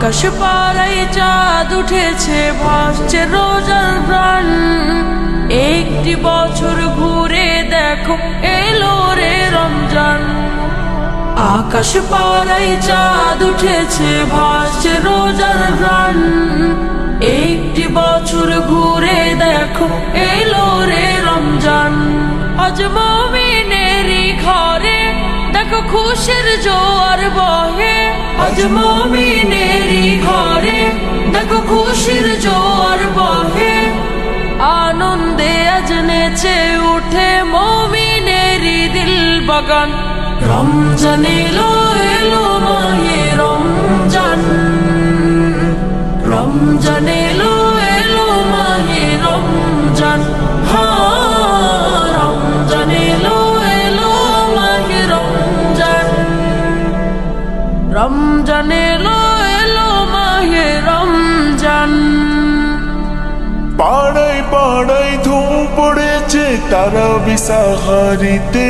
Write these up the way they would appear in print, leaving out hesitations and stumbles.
আকাশ পাড়ায় চাঁদ উঠেছে, ভাসছে রোজার প্রাণ। একটি বছর ঘুরে দেখো এলো রে রমজান। আকাশ পাড়ায় চাঁদ উঠেছে, ভাসছে রোজার প্রাণ। একটি বছর ঘুরে দেখো এলো রে রমজান। আজ মুমিনেরই ঘরে দেখো খুশির জোয়ার বহে। আজ মুমিনেরই ঘরে দেখো খুশির জোয়ার বহে। আনন্দে আজ নেচে উঠে মুমিনেরই দিল বাগান। রমজান এলো এলো মাহে রমজান। রমজান এলো এলো মাহে রমজান। রমজান এলো এলো মাহে রমজান। রমজান এলো এলো মাহে রমজান। পাড়ায় পাড়ায় ধুম পড়েছে তারাবি সাহারিতে।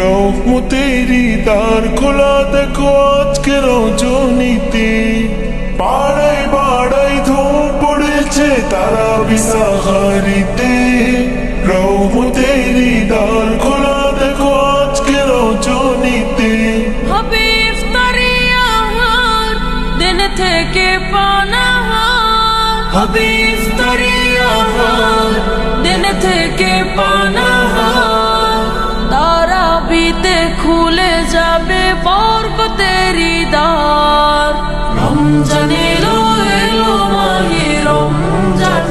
রহমতেরই দ্বার খোলা দেখো আজকে রজনীতে। পাড়ায় পাড়ায় ধুম পড়েছে তারাবি সাহারিতে। রহমতেরই দ্বার খোলা দেখো আজকে রজনীতে। হবে ইফতারি আহার, দিন থেকে পানাহার। হবে ইফতারি আহার, দিন থেকে পানাহার। তারাবিতে খুলে যাবে বরকতেরই দ্বার। রমজান এলো এলো মাহে রমজান।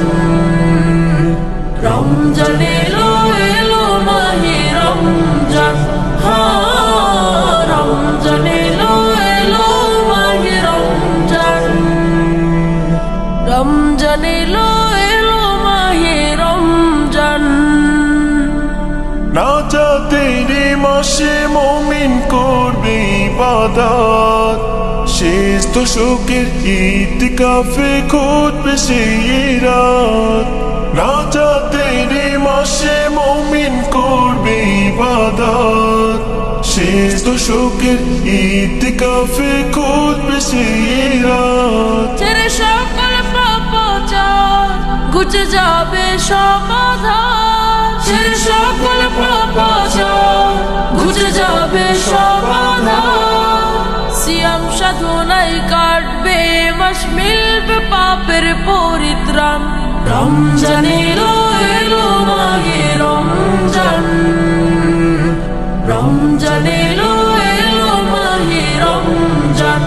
রমজান এলো এলো মাহে রমজান। রমজান এলো এলো মাহে রমজান। রমজান এলো এলো মাহে রমজান। নাজাতেরই মাসে মুমিন করবে ইবাদত। শেষ দশকের ইতিকাফে খুঁজবে সেই রাত। নাজাতেরই মাসে মুমিন করবে ইবাদত। শেষ দশকের ইতিকাফে খুঁজবে সেই রাত। ছেড়ে সকল পাপাচার ঘুচে যাবে সমাধান। ছেড়ে সকল পাপাচার ঘুচে যাবে সমাধান। সিয়াম সাধনায় কাটবে মাস, মিলবে পাপের পরিত্রাণ। রমজান এলো এলো মাহে রমজান। রমজান এলো এলো মাহে রমজান।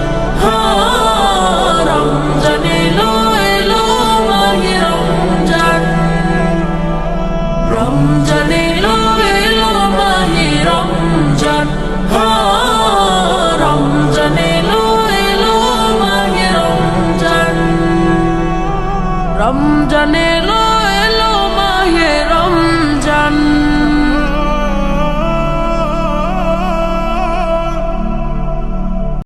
রমজান এলো এলো মাহে রমজান। রমজান এলো এলো মাহে রমজান। রমজান এলো এলো মাহে রমজান। রমজান এলো